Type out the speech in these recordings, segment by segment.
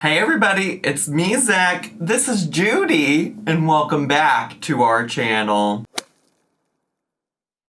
Hey everybody, it's me, Zach. This is Judy, and welcome back to our channel.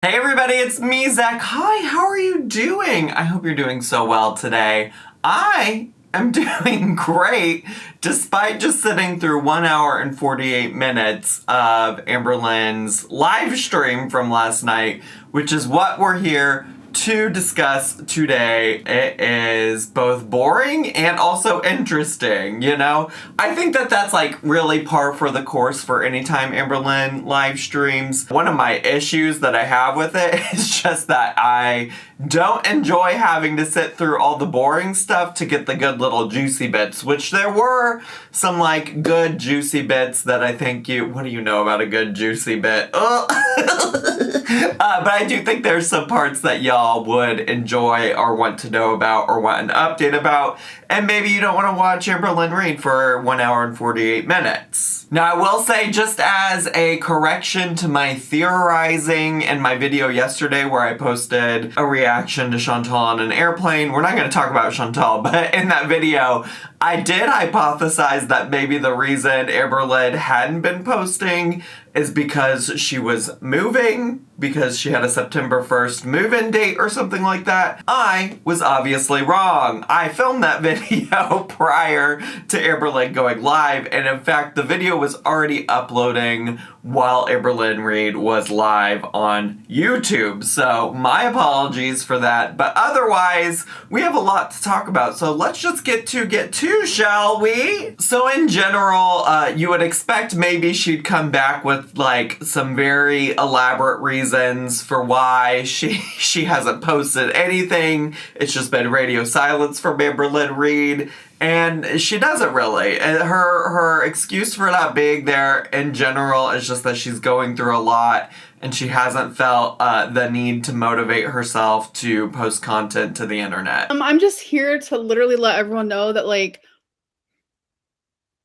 Hey everybody, it's me, Zach. Hi, how are you doing? I hope you're doing so well today. I am doing great, despite just sitting through 1 hour and 48 minutes of Amberlynn's live stream from last night, which is what we're here to discuss today. It is both boring and also interesting, you know? I think that that's like really par for the course for anytime Amberlynn live streams. One of my issues that I have with it is just that I don't enjoy having to sit through all the boring stuff to get the good little juicy bits, which there were some like good juicy bits that I think what do you know about a good juicy bit? But I do think there's some parts that y'all would enjoy or want to know about or want an update about, and maybe you don't want to watch Amberlynn read for 1 hour and 48 minutes. Now, I will say, just as a correction to my theorizing in my video yesterday where I posted a reaction to Chantal on an airplane, we're not going to talk about Chantal, but in that video, I did hypothesize that maybe the reason Amberlynn hadn't been posting is because she was moving, because she had a September 1st move-in date or something like that. I was obviously wrong. I filmed that video prior to Amberlynn going live, and in fact, the video was already uploading while Amberlynn Reid was live on YouTube. So my apologies for that, but otherwise, we have a lot to talk about, so let's just get to, shall we? So in general, you would expect maybe she'd come back with like some very elaborate reasons for why she hasn't posted anything. It's just been radio silence from Amberlynn Reid. And she doesn't really. Her excuse for not being there in general is just that she's going through a lot and she hasn't felt the need to motivate herself to post content to the internet. I'm just here to literally let everyone know that, like,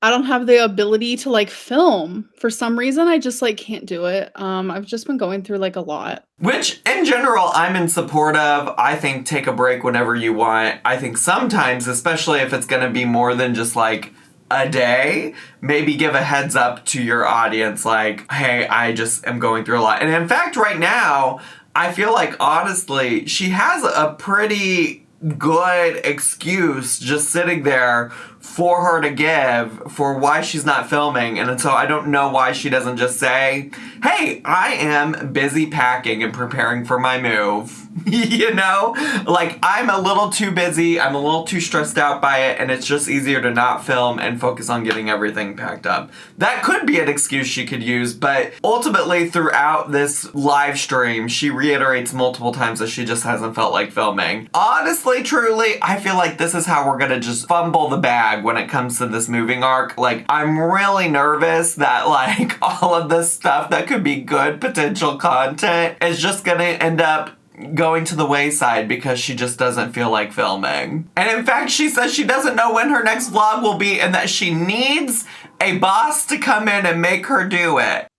I don't have the ability to, like, film. For some reason, I just, like, can't do it. I've just been going through, like, a lot. Which, in general, I'm in support of. I think take a break whenever you want. I think sometimes, especially if it's gonna be more than just, like, a day, maybe give a heads up to your audience, like, hey, I just am going through a lot. And in fact, right now, I feel like, honestly, she has a pretty good excuse just sitting there for her to give for why she's not filming. And so I don't know why she doesn't just say, hey, I am busy packing and preparing for my move. You know, like, I'm a little too busy, I'm a little too stressed out by it, and it's just easier to not film and focus on getting everything packed up. That could be an excuse she could use, but ultimately throughout this live stream, she reiterates multiple times that she just hasn't felt like filming. Honestly, truly, I feel like this is how we're gonna just fumble the bag when it comes to this moving arc. Like, I'm really nervous that, like, all of this stuff that could be good potential content is just gonna end up going to the wayside because she just doesn't feel like filming. And in fact, she says she doesn't know when her next vlog will be and that she needs a boss to come in and make her do it.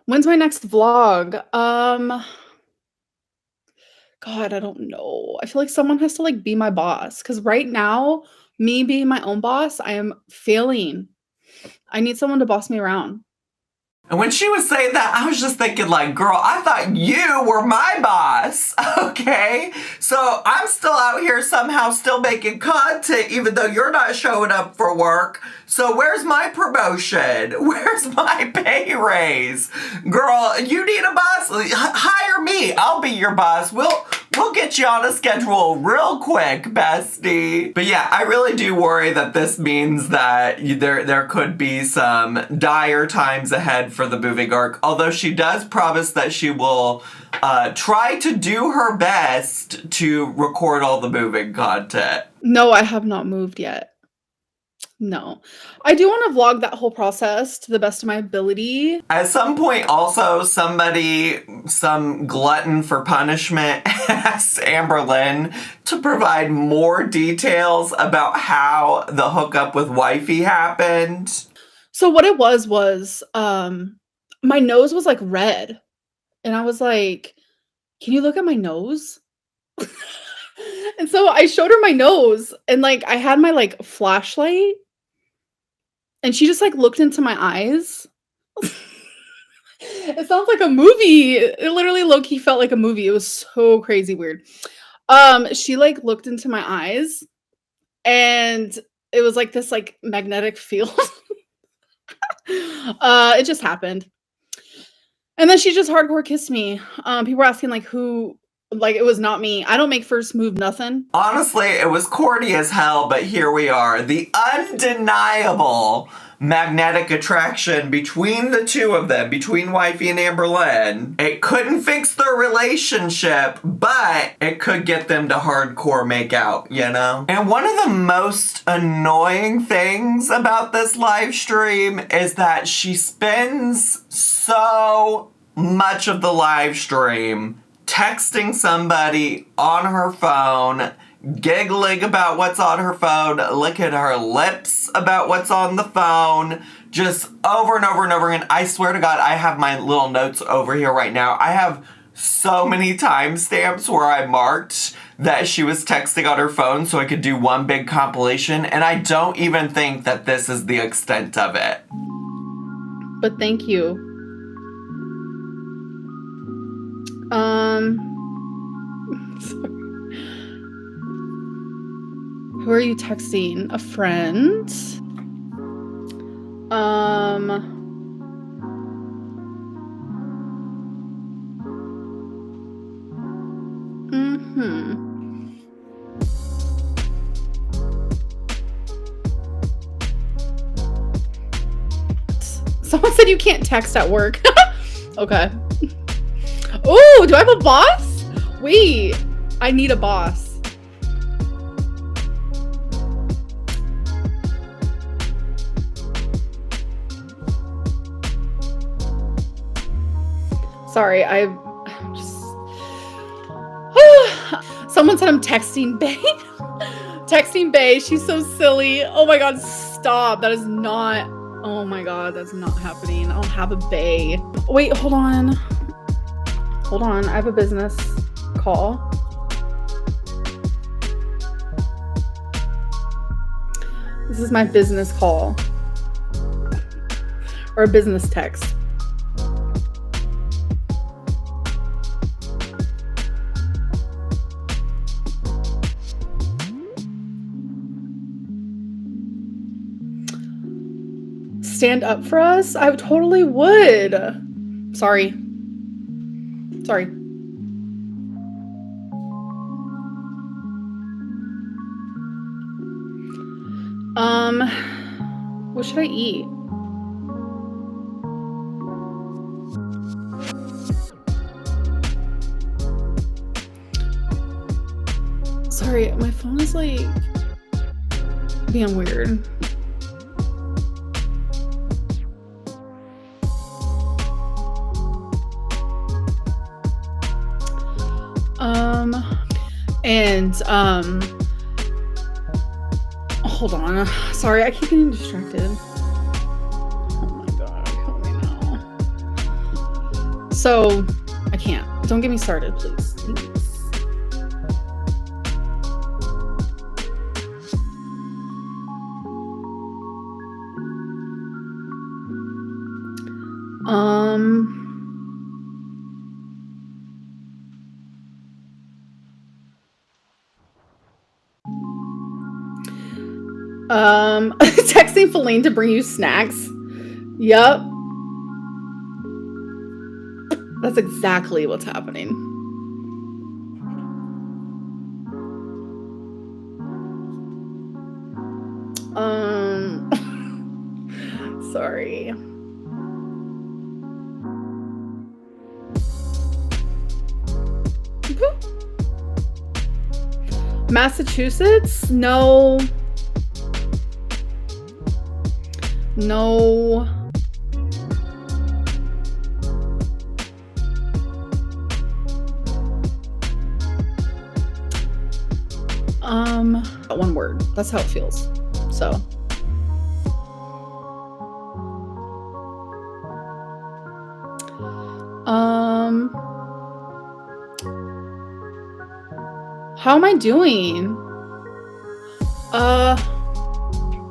When's my next vlog? God, I don't know. I feel like someone has to, like, be my boss, because right now, me being my own boss, I am failing. I need someone to boss me around. And when she was saying that, I was just thinking, like, girl, I thought you were my boss, okay? So I'm still out here somehow still making content even though you're not showing up for work. So where's my promotion? Where's my pay raise? Girl, you need a boss? Hire me. I'll be your boss. We'll get you on a schedule real quick, bestie. But yeah, I really do worry that this means that there could be some dire times ahead for the moving arc, although she does promise that she will try to do her best to record all the moving content. No, I have not moved yet. No. I do want to vlog that whole process to the best of my ability. At some point, also, some glutton for punishment asked Amberlynn to provide more details about how the hookup with Wifey happened. So what it was my nose was, like, red, and I was like, "Can you look at my nose?" And so I showed her my nose, and, like, I had my, like, flashlight And she just, like, looked into my eyes. It sounds like a movie. It literally low-key felt like a movie. It was so crazy weird. She, like, looked into my eyes, and it was, like, this, like, magnetic field. It just happened. And then she just hardcore kissed me. People were asking, like, who like, it was not me. I don't make first move nothing. Honestly, it was corny as hell, but here we are. The undeniable magnetic attraction between the two of them, between Wifey and Amberlynn. It couldn't fix their relationship, but it could get them to hardcore make out, you know? And one of the most annoying things about this live stream is that she spends so much of the live stream texting somebody on her phone, giggling about what's on her phone, licking her lips about what's on the phone, just over and over and over again. I swear to God, I have my little notes over here right now. I have so many timestamps where I marked that she was texting on her phone so I could do one big compilation, and I don't even think that this is the extent of it. But thank you. Sorry. Who are you texting? A friend? Someone said you can't text at work. Okay. Oh, do I have a boss? Wait, I need a boss. Sorry, I'm just... Someone said I'm texting Bae. Texting Bae, she's so silly. Oh my God, stop. That is not... Oh my God, that's not happening. I don't have a Bae. Wait, hold on. Hold on, I have a business call. This is my business call. Or a business text. Stand up for us? I totally would. Sorry. Sorry. What should I eat? Sorry, my phone is like being weird. Hold on. Sorry, I keep getting distracted. Oh my God, kill me now. So, I can't. Don't get me started, please. Thanks. Texting Feline to bring you snacks. Yup. That's exactly what's happening. Sorry. Massachusetts? No. No. One word. That's how it feels. So. How am I doing?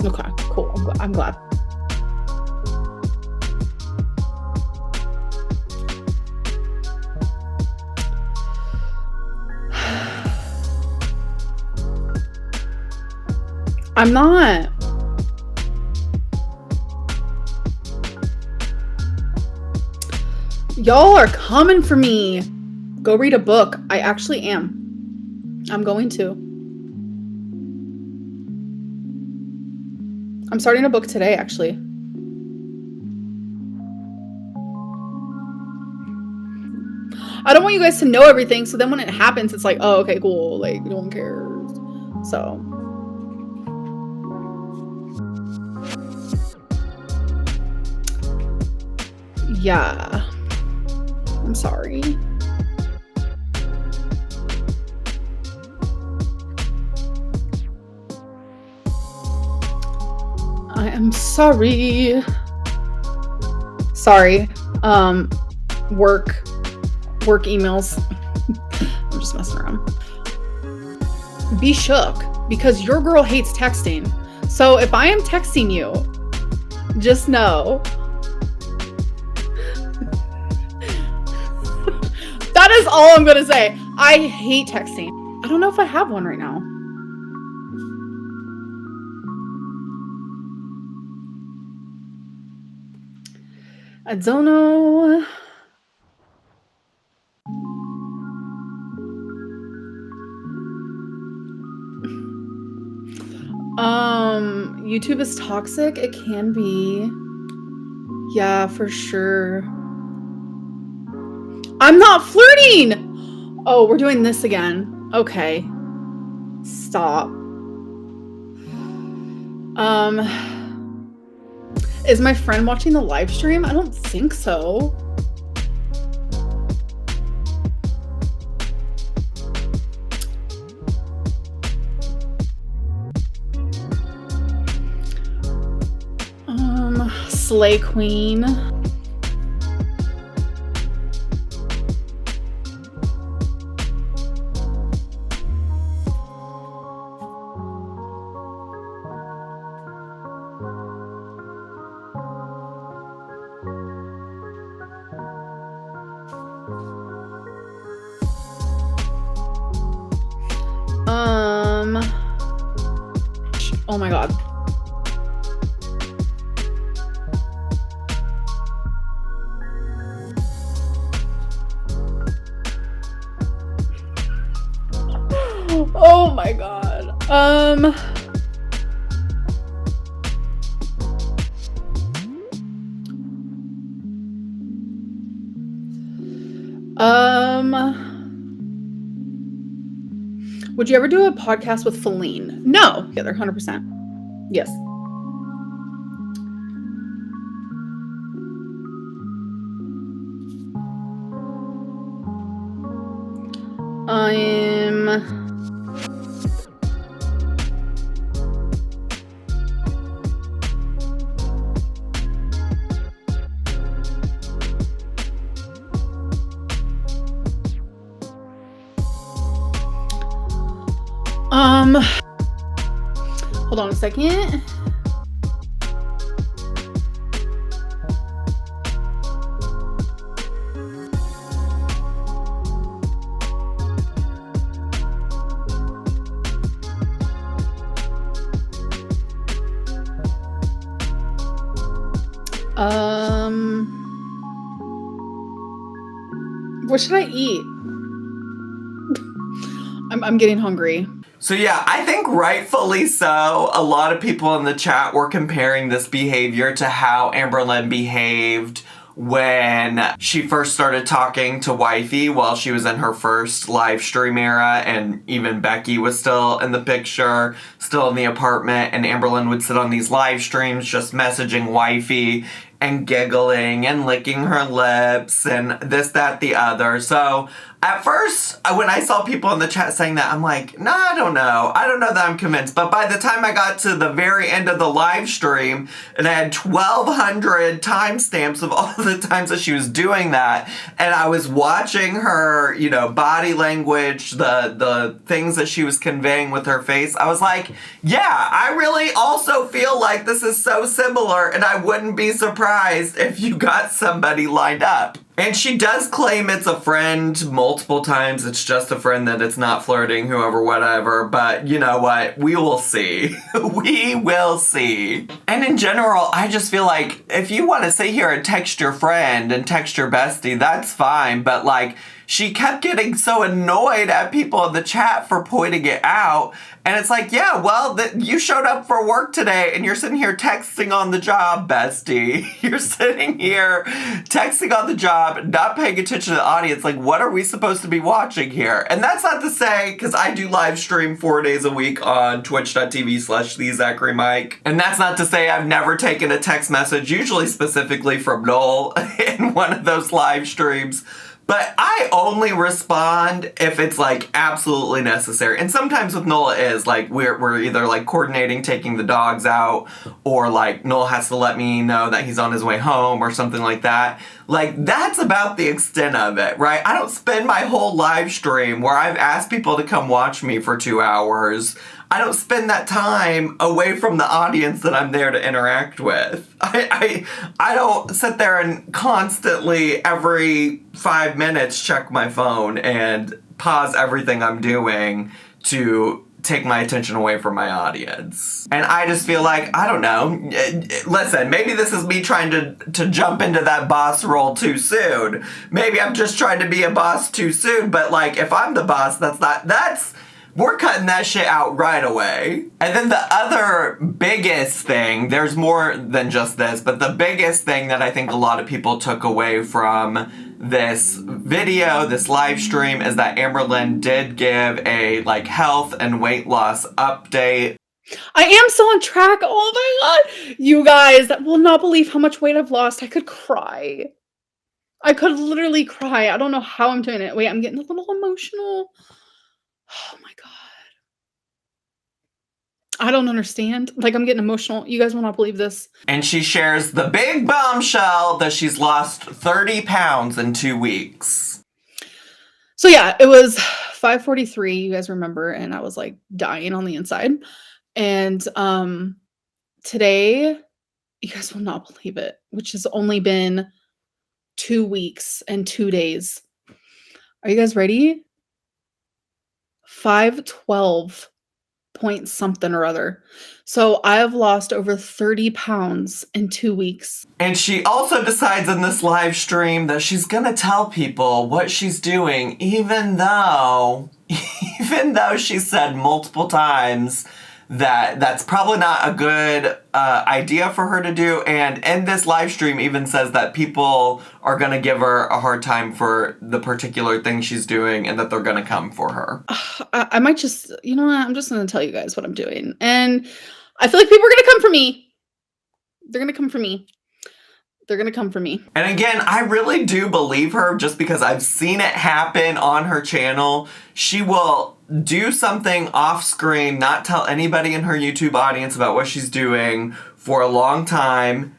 Okay, cool. I'm glad. I'm not. Y'all are coming for me. Go read a book. I actually am. I'm going to. I'm starting a book today, actually. I don't want you guys to know everything, so then when it happens, it's like, oh, okay, cool. Like, no one cares. So. Yeah. I'm sorry. I am sorry. Sorry. Work emails. I'm just messing around. Be shook because your girl hates texting. So if I am texting you, just know that is all I'm gonna say. I hate texting. I don't know if I have one right now. I don't know. YouTube is toxic. It can be. Yeah, for sure. I'm not flirting! Oh, we're doing this again. Okay. Stop. Is my friend watching the live stream? I don't think so. Slay Queen. Oh my god. Oh my god. Would you ever do a podcast with Feline? No. Yeah, they're 100%. Yes. Hold on a second. What should I eat? I'm getting hungry. So yeah, I think rightfully so. A lot of people in the chat were comparing this behavior to how Amberlynn behaved when she first started talking to Wifey while she was in her first live stream era, and even Becky was still in the picture, still in the apartment, and Amberlynn would sit on these live streams just messaging Wifey and giggling and licking her lips and this, that, the other. So at first, when I saw people in the chat saying that, I'm like, nah, I don't know. I don't know that I'm convinced. But by the time I got to the very end of the live stream, and I had 1,200 timestamps of all the times that she was doing that, and I was watching her, you know, body language, the things that she was conveying with her face, I was like, yeah, I really also feel like this is so similar, and I wouldn't be surprised if you got somebody lined up. And she does claim it's a friend multiple times. It's just a friend, that it's not flirting, whoever, whatever. But you know what? We will see. We will see. And in general, I just feel like if you want to sit here and text your friend and text your bestie, that's fine. But like, she kept getting so annoyed at people in the chat for pointing it out. And it's like, yeah, well, you showed up for work today and you're sitting here texting on the job, bestie. You're sitting here texting on the job, not paying attention to the audience. Like, what are we supposed to be watching here? And that's not to say, because I do live stream 4 days a week on twitch.tv/thezacharymike. And that's not to say I've never taken a text message, usually specifically from Noel, in one of those live streams. But I only respond if it's like absolutely necessary. And sometimes with Noel it is like we're either like coordinating taking the dogs out, or like Noel has to let me know that he's on his way home or something like that. Like, that's about the extent of it, right? I don't spend my whole live stream where I've asked people to come watch me for 2 hours. I don't spend that time away from the audience that I'm there to interact with. I don't sit there and constantly every 5 minutes check my phone and pause everything I'm doing to take my attention away from my audience. And I just feel like, I don't know, listen, maybe this is me trying to jump into that boss role too soon. Maybe I'm just trying to be a boss too soon, but like, if I'm the boss, we're cutting that shit out right away. And then the other biggest thing, there's more than just this, but the biggest thing that I think a lot of people took away from this video, this live stream, is that Amberlynn did give a like health and weight loss update. I am still on track. Oh my god. You guys will not believe how much weight I've lost. I could cry. I could literally cry. I don't know how I'm doing it. Wait, I'm getting a little emotional. Oh my god. I don't understand. Like, I'm getting emotional. You guys will not believe this. And she shares the big bombshell that she's lost 30 pounds in 2 weeks. So yeah, it was 5:43, you guys remember, and I was like dying on the inside. And today, you guys will not believe it, which has only been 2 weeks and 2 days. Are you guys ready? 512 point something or other. So I have lost over 30 pounds in 2 weeks. And she also decides in this live stream that she's gonna tell people what she's doing, even though she said multiple times that that's probably not a good idea for her to do. And in this live stream even says that people are going to give her a hard time for the particular thing she's doing and that they're going to come for her. I might just, you know what? I'm just going to tell you guys what I'm doing. And I feel like people are going to come for me. They're going to come for me. They're going to come for me. And again, I really do believe her just because I've seen it happen on her channel. She will do something off screen, not tell anybody in her YouTube audience about what she's doing for a long time,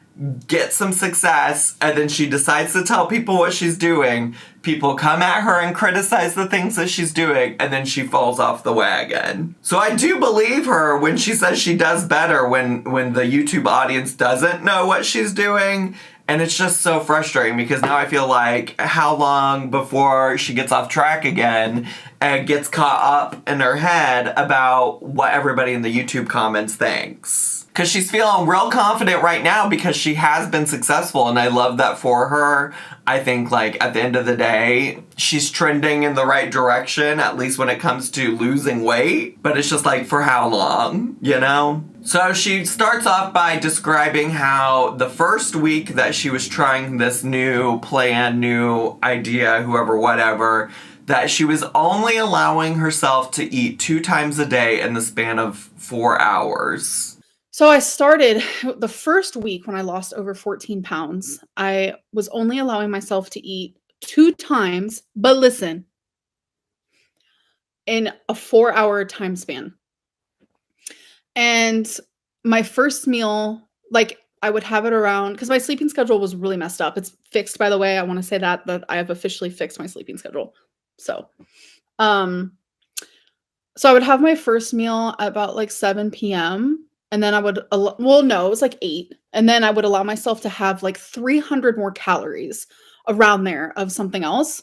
get some success, and then she decides to tell people what she's doing. People come at her and criticize the things that she's doing, and then she falls off the wagon. So I do believe her when she says she does better when the YouTube audience doesn't know what she's doing. And it's just so frustrating because now I feel like how long before she gets off track again and gets caught up in her head about what everybody in the YouTube comments thinks. Because she's feeling real confident right now because she has been successful, and I love that for her. I think, like, at the end of the day, she's trending in the right direction, at least when it comes to losing weight. But it's just like, for how long, you know? So she starts off by describing how the first week that she was trying this new plan, new idea, whoever, whatever, that she was only allowing herself to eat 2 times a day in the span of 4 hours. So I started the first week when I lost over 14 pounds. I was only allowing myself to eat 2 times, but listen, in a 4-hour time span. And my first meal, like, I would have it around, because my sleeping schedule was really messed up. It's fixed, by the way. I want to say that I have officially fixed my sleeping schedule. So I would have my first meal at about like 7 p.m. And then I would, well, no, it was like 8. And then I would allow myself to have like 300 more calories around there of something else.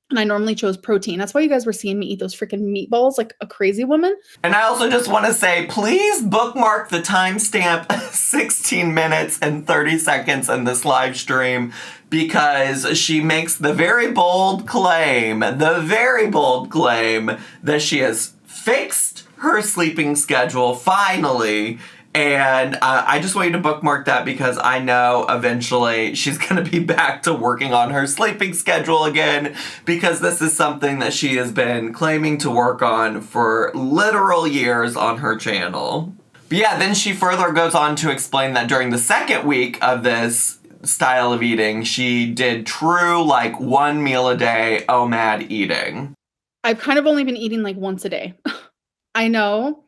And I normally chose protein. That's why you guys were seeing me eat those freaking meatballs like a crazy woman. And I also just want to say, please bookmark the timestamp 16 minutes and 30 seconds in this live stream, because she makes the very bold claim that she has fixed her sleeping schedule finally. And I just want you to bookmark that, because I know eventually she's going to be back to working on her sleeping schedule again, because this is something that she has been claiming to work on for literal years on her channel. But yeah, then she further goes on to explain that during the second week of this style of eating, she did true, like, 1 meal a day OMAD eating. I've kind of only been eating like once a day. I know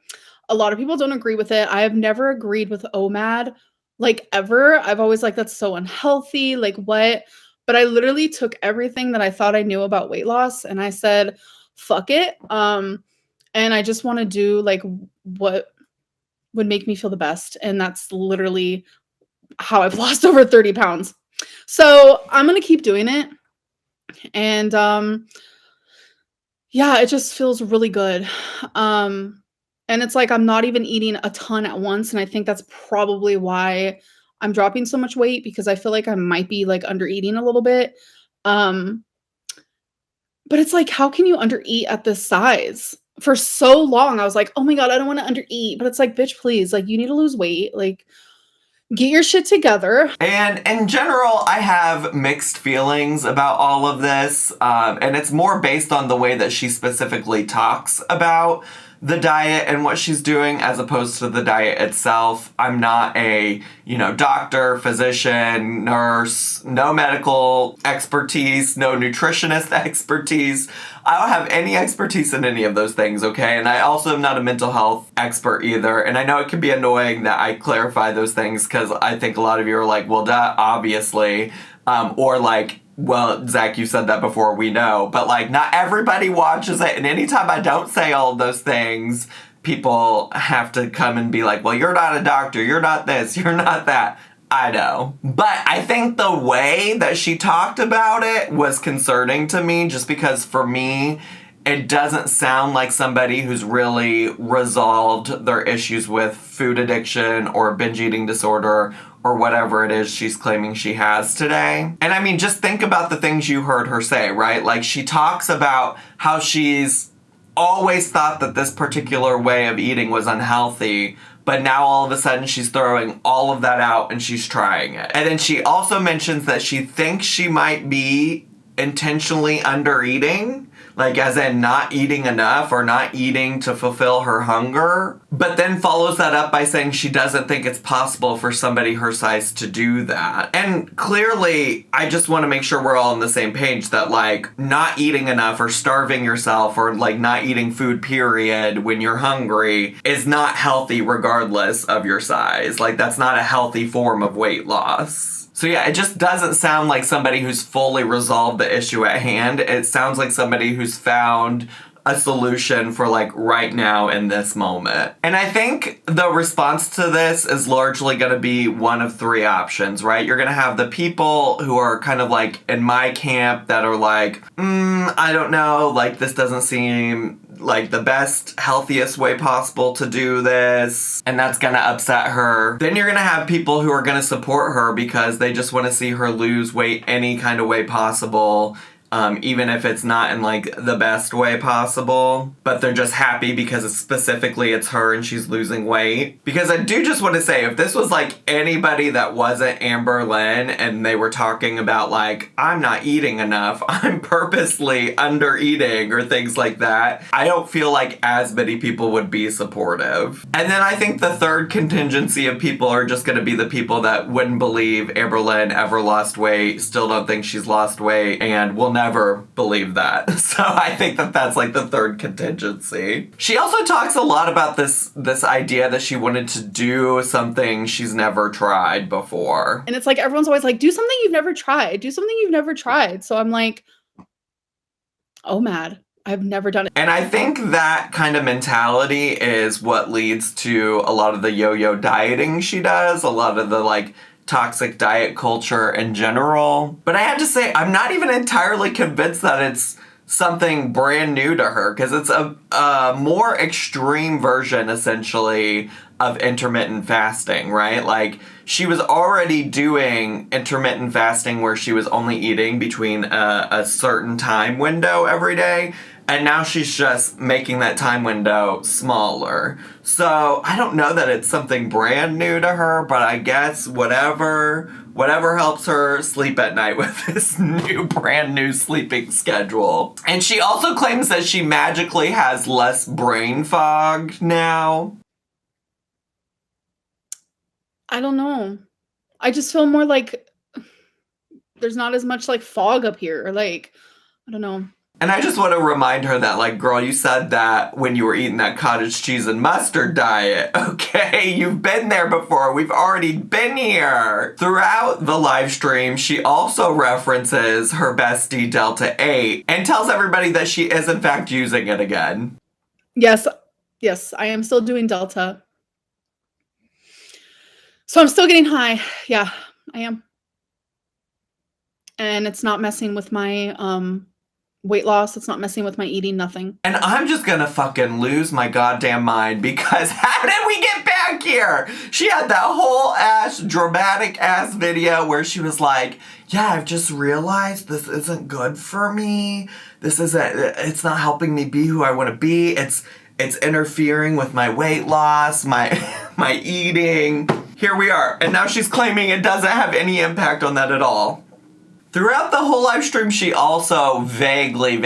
a lot of people don't agree with it. I have never agreed with OMAD, like, ever. I've always like, that's so unhealthy, like, what? But I literally took everything that I thought I knew about weight loss and I said, fuck it. And I just want to do like what would make me feel the best. And that's literally how I've lost over 30 pounds. So I'm going to keep doing it. And yeah, it just feels really good. And it's like I'm not even eating a ton at once. And I think that's probably why I'm dropping so much weight, because I feel like I might be like under eating a little bit. But it's like, how can you under eat at this size? For so long, I was like, oh my God, I don't want to under eat. But it's like, bitch, please, like, you need to lose weight. Like, get your shit together. And in general, I have mixed feelings about all of this. And it's more based on the way that she specifically talks about the diet and what she's doing, as opposed to the diet itself. I'm not a, doctor, physician, nurse, no medical expertise, no nutritionist expertise. I don't have any expertise in any of those things, okay? And I also am not a mental health expert either. And I know it can be annoying that I clarify those things, because I think a lot of you are like, well, duh, obviously. Or like, well, Zach, you said that before, we know. But like, not everybody watches it. And anytime I don't say all of those things, people have to come and be like, well, you're not a doctor, you're not this, you're not that. I know. But I think the way that she talked about it was concerning to me, just because for me, it doesn't sound like somebody who's really resolved their issues with food addiction or binge eating disorder or whatever it is she's claiming she has today. And I mean, just think about the things you heard her say, right? Like, she talks about how she's always thought that this particular way of eating was unhealthy, but now all of a sudden she's throwing all of that out and she's trying it. And then she also mentions that she thinks she might be intentionally under eating, like as in not eating enough or not eating to fulfill her hunger, but then follows that up by saying she doesn't think it's possible for somebody her size to do that. And clearly, I just want to make sure we're all on the same page that like not eating enough or starving yourself or like not eating food period when you're hungry is not healthy regardless of your size. Like, that's not a healthy form of weight loss. So yeah, it just doesn't sound like somebody who's fully resolved the issue at hand. It sounds like somebody who's found a solution for like right now in this moment. And I think the response to this is largely going to be one of three options, right? You're going to have the people who are kind of like in my camp that are like, I don't know, like this doesn't seem like the best, healthiest way possible to do this, and that's gonna upset her. Then you're gonna have people who are gonna support her because they just want to see her lose weight any kind of way possible, even if it's not in like the best way possible, but they're just happy because it's her and she's losing weight. Because I do just want to say, if this was like anybody that wasn't Amberlynn and they were talking about like, I'm not eating enough, I'm purposely under eating or things like that, I don't feel like as many people would be supportive. And then I think the third contingency of people are just going to be the people that wouldn't believe Amberlynn ever lost weight, still don't think she's lost weight, and will never believe that. So I think that that's like the third contingency. She also talks a lot about this idea that she wanted to do something she's never tried before. And it's like, everyone's always like, do something you've never tried. Do something you've never tried. So I'm like, oh, mad. I've never done it. And I think that kind of mentality is what leads to a lot of the yo-yo dieting she does, a lot of the like toxic diet culture in general. But I have to say, I'm not even entirely convinced that it's something brand new to her, because it's a more extreme version, essentially, of intermittent fasting, right? Like, she was already doing intermittent fasting where she was only eating between a certain time window every day, and now she's just making that time window smaller. So I don't know that it's something brand new to her, but I guess whatever helps her sleep at night with this brand new sleeping schedule. And she also claims that she magically has less brain fog now. I don't know. I just feel more like there's not as much like fog up here. Like, I don't know. And I just want to remind her that, like, girl, you said that when you were eating that cottage cheese and mustard diet, okay? You've been there before. We've already been here. Throughout the live stream, she also references her bestie Delta 8 and tells everybody that she is, in fact, using it again. Yes, I am still doing Delta. So I'm still getting high. Yeah, I am. And it's not messing with my weight loss. It's not messing with my eating, nothing. And I'm just gonna fucking lose my goddamn mind, because how did we get back here? She had that whole dramatic ass video where she was like, yeah, I've just realized this isn't good for me. It's not helping me be who I want to be. It's interfering with my weight loss, my eating. Here we are. And now she's claiming it doesn't have any impact on that at all. Throughout the whole live stream, she also vaguely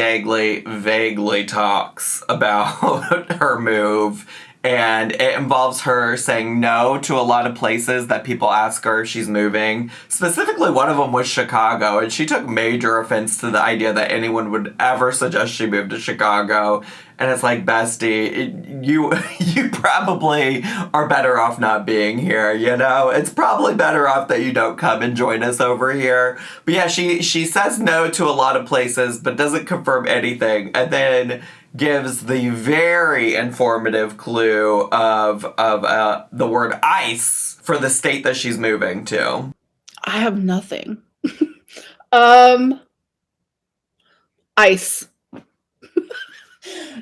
talks about her move, and it involves her saying no to a lot of places that people ask her if she's moving. Specifically, one of them was Chicago, and she took major offense to the idea that anyone would ever suggest she move to Chicago. And it's like, bestie, you probably are better off not being here, you know? It's probably better off that you don't come and join us over here. But yeah, she says no to a lot of places, but doesn't confirm anything. And then gives the very informative clue of the word ice for the state that she's moving to. I have nothing. Ice.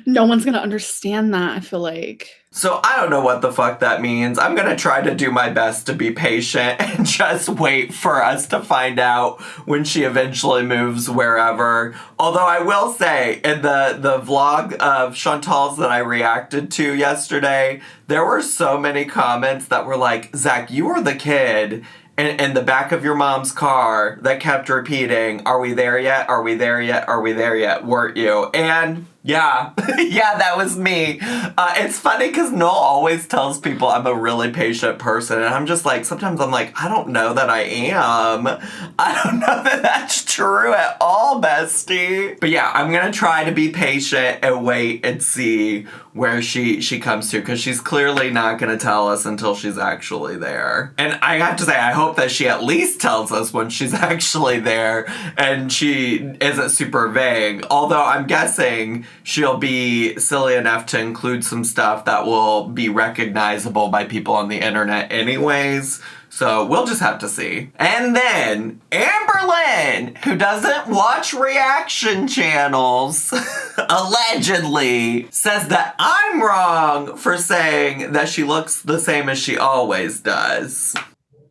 No one's gonna understand that, I feel like. So I don't know what the fuck that means. I'm gonna try to do my best to be patient and just wait for us to find out when she eventually moves wherever. Although I will say, in the vlog of Chantal's that I reacted to yesterday, there were so many comments that were like, Zach, you were the kid in the back of your mom's car that kept repeating, are we there yet? Are we there yet? Are we there yet? Weren't you? And yeah, that was me. It's funny because Noel always tells people I'm a really patient person, and I'm just like, sometimes I'm like, I don't know that I am. I don't know that that's true at all, bestie. But yeah, I'm gonna try to be patient and wait and see where she comes to, because she's clearly not gonna tell us until she's actually there. And I have to say, I hope that she at least tells us when she's actually there and she isn't super vague. Although I'm guessing she'll be silly enough to include some stuff that will be recognizable by people on the internet anyways. So we'll just have to see. And then Amberlynn, who doesn't watch reaction channels, allegedly says that I'm wrong for saying that she looks the same as she always does.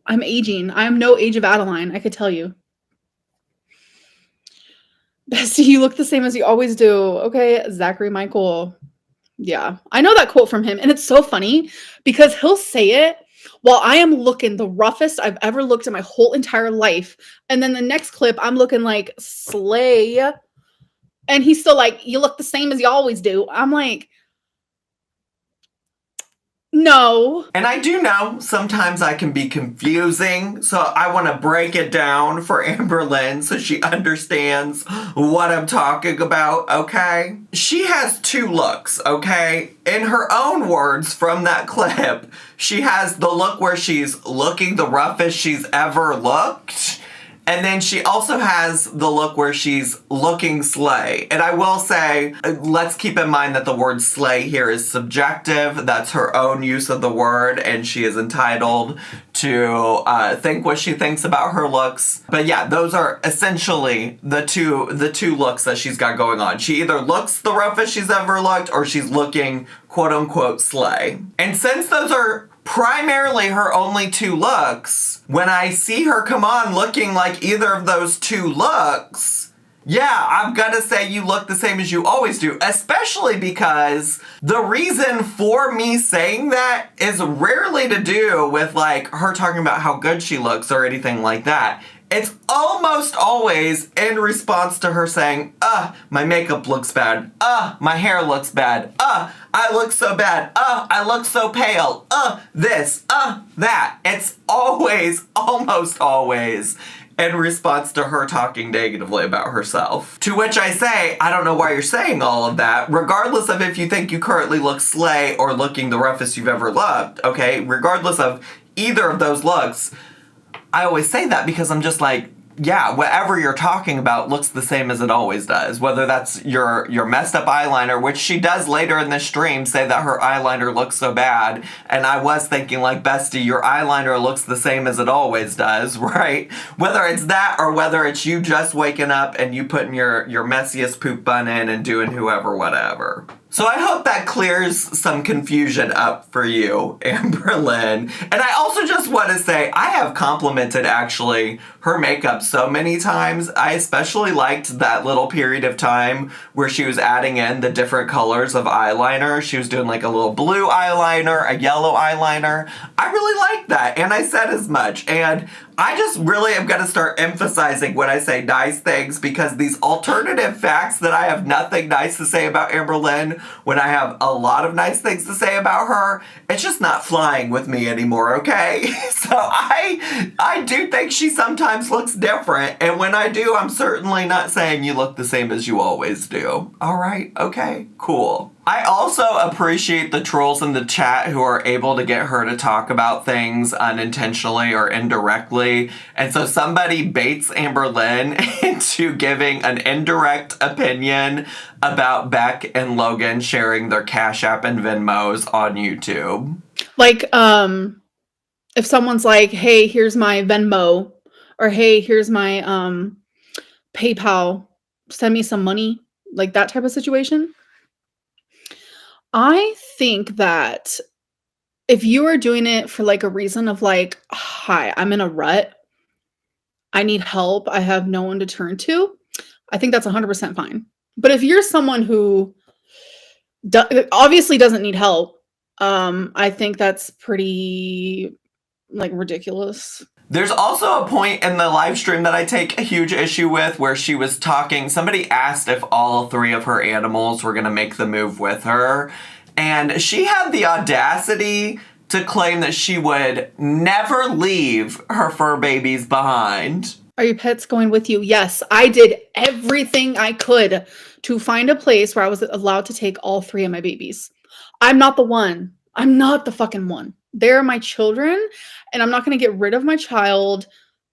I'm aging. I'm no age of Adeline, I could tell you. Bestie, you look the same as you always do. Okay, Zachary Michael. Yeah, I know that quote from him. And it's so funny because he'll say it while I am looking the roughest I've ever looked in my whole entire life. And then the next clip, I'm looking like slay. And he's still like, you look the same as you always do. I'm like, no. And I do know sometimes I can be confusing, so I want to break it down for Amberlynn so she understands what I'm talking about, okay? She has two looks, okay? In her own words from that clip, she has the look where she's looking the roughest she's ever looked. And then she also has the look where she's looking slay. And I will say, let's keep in mind that the word slay here is subjective. That's her own use of the word, and she is entitled to think what she thinks about her looks. But yeah, those are essentially the two looks that she's got going on. She either looks the roughest she's ever looked, or she's looking quote-unquote slay. And since those are primarily her only two looks, when I see her come on looking like either of those two looks, yeah, I'm gonna say you look the same as you always do, especially because the reason for me saying that is rarely to do with like her talking about how good she looks or anything like that. It's almost always in response to her saying, my makeup looks bad. My hair looks bad. I look so bad. I look so pale. This, that. It's always, almost always in response to her talking negatively about herself. To which I say, I don't know why you're saying all of that, regardless of if you think you currently look slay or looking the roughest you've ever looked, okay? Regardless of either of those looks, I always say that because I'm just like, yeah, whatever you're talking about looks the same as it always does. Whether that's your messed up eyeliner, which she does later in the stream say that her eyeliner looks so bad. And I was thinking like, bestie, your eyeliner looks the same as it always does, right? Whether it's that or whether it's you just waking up and you putting your messiest poop bun in and doing whoever, whatever. So I hope that clears some confusion up for you, Amberlynn. And I also just want to say, I have complimented actually her makeup so many times. I especially liked that little period of time where she was adding in the different colors of eyeliner. She was doing like a little blue eyeliner, a yellow eyeliner. I really liked that, and I said as much. And I just really am going to start emphasizing when I say nice things, because these alternative facts that I have nothing nice to say about Amberlynn, when I have a lot of nice things to say about her, it's just not flying with me anymore, okay? So I do think she sometimes looks different, and when I do, I'm certainly not saying you look the same as you always do. All right, okay, cool. I also appreciate the trolls in the chat who are able to get her to talk about things unintentionally or indirectly. And so somebody baits Amberlynn into giving an indirect opinion about Beck and Logan sharing their Cash App and Venmos on YouTube. Like, if someone's like, hey, here's my Venmo, or hey, here's my PayPal, send me some money, like that type of situation. I think that if you are doing it for like a reason of like, hi, I'm in a rut, I need help, I have no one to turn to, I think that's 100% fine. But if you're someone who obviously doesn't need help, I think that's pretty like ridiculous. There's also a point in the live stream that I take a huge issue with where she was talking. Somebody asked if all three of her animals were going to make the move with her. And she had the audacity to claim that she would never leave her fur babies behind. Are your pets going with you? Yes, I did everything I could to find a place where I was allowed to take all three of my babies. I'm not the one. I'm not the fucking one. They're my children, and I'm not going to get rid of my child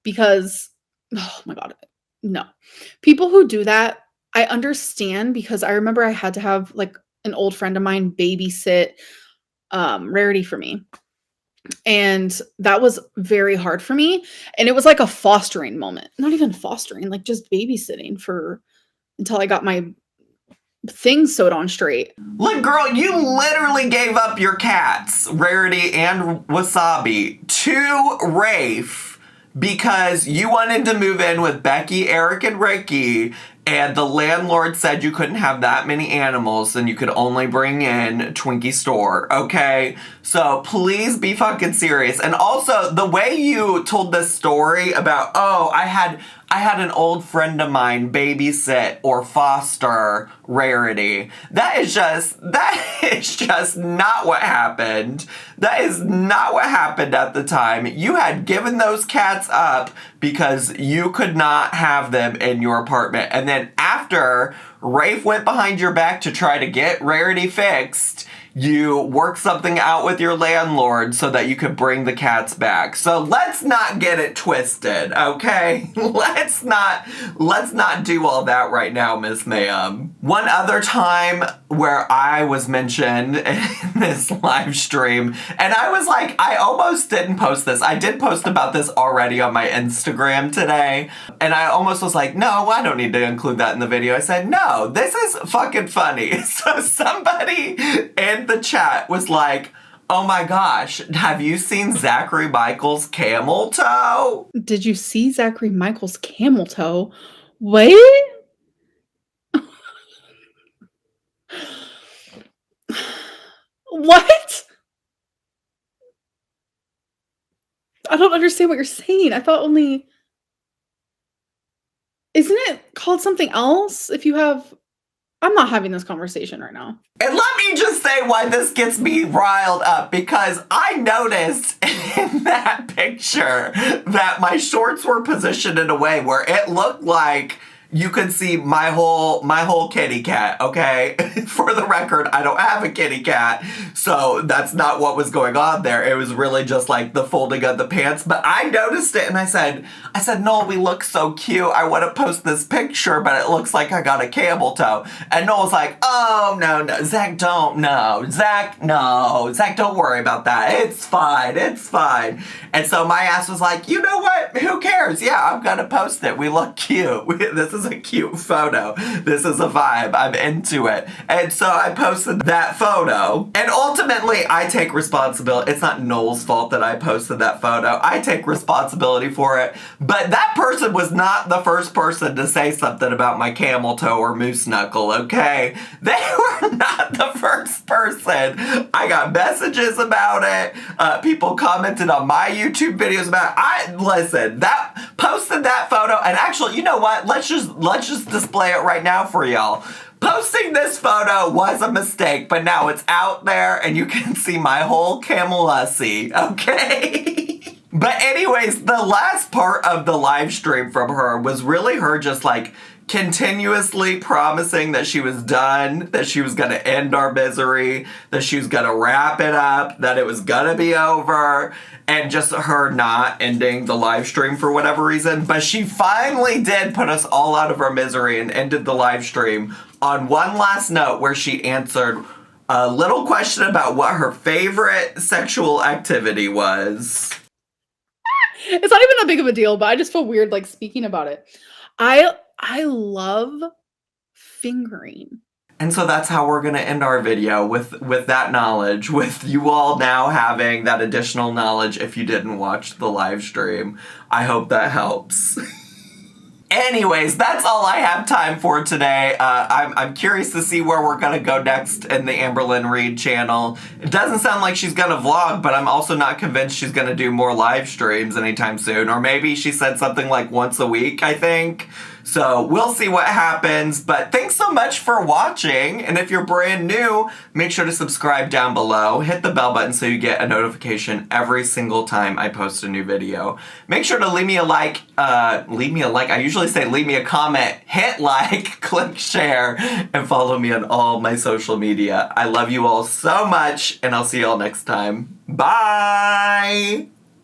because, oh my God, no. People who do that, I understand, because I remember I had to have like an old friend of mine babysit Rarity for me. And that was very hard for me. And it was like a fostering moment. Not even fostering, like just babysitting until I got my things sewed on straight. Look, girl, you literally gave up your cats, Rarity and Wasabi, to Rafe because you wanted to move in with Becky, Eric, and Ricky, and the landlord said you couldn't have that many animals and you could only bring in Twinkie Store, okay? So please be fucking serious. And also, the way you told this story about, oh, I had an old friend of mine babysit or foster Rarity. That is just not what happened. That is not what happened at the time. You had given those cats up because you could not have them in your apartment. And then after Rafe went behind your back to try to get Rarity fixed, you worked something out with your landlord so that you could bring the cats back. So let's not get it twisted, okay? Let's not do all that right now, Miss Ma'am. One other time where I was mentioned in this live stream, and I was like, I almost didn't post this. I did post about this already on my Instagram today, and I almost was like, no, I don't need to include that in the video. I said, no, this is fucking funny. So somebody in the chat was like, oh my gosh, have you seen Zachary Michael's Camel Toe? Did you see Zachary Michael's Camel Toe? Wait. What? I don't understand what you're saying. I thought only... Isn't it called something else if you have... I'm not having this conversation right now. And let me just say why this gets me riled up, because I noticed in that picture that my shorts were positioned in a way where it looked like you could see my whole kitty cat, okay? For the record, I don't have a kitty cat, so that's not what was going on there. It was really just like the folding of the pants. But I noticed it and I said, Noel, we look so cute. I want to post this picture, but it looks like I got a camel toe. And Noel was like, oh, no, Zach, don't worry about that. It's fine. And so my ass was like, you know what? Who cares? Yeah, I'm gonna post it. We look cute. This is a cute photo. This is a vibe. I'm into it. And so I posted that photo. And ultimately, I take responsibility. It's not Noel's fault that I posted that photo. I take responsibility for it. But that person was not the first person to say something about my camel toe or moose knuckle, okay? They were not the first person. I got messages about it. People commented on my YouTube videos about it. Posted that photo, and actually, you know what? Let's just display it right now for y'all. Posting this photo was a mistake, but now it's out there and you can see my whole camel hussy, okay? But anyways, the last part of the live stream from her was really her just like continuously promising that she was done, that she was gonna end our misery, that she was gonna wrap it up, that it was gonna be over, and just her not ending the live stream for whatever reason. But she finally did put us all out of our misery and ended the live stream on one last note where she answered a little question about what her favorite sexual activity was. It's not even that big of a deal, but I just feel weird like speaking about it. I love fingering. And so that's how we're going to end our video, with that knowledge, with you all now having that additional knowledge if you didn't watch the live stream. I hope that helps. Anyways, that's all I have time for today. I'm curious to see where we're going to go next in the Amberlynn Reid channel. It doesn't sound like she's going to vlog, but I'm also not convinced she's going to do more live streams anytime soon. Or maybe she said something like once a week, I think. So we'll see what happens, but thanks so much for watching. And if you're brand new, make sure to subscribe down below. Hit the bell button so you get a notification every single time I post a new video. Make sure to leave me a like. I usually say leave me a comment, hit like, click share, and follow me on all my social media. I love you all so much, and I'll see you all next time. Bye!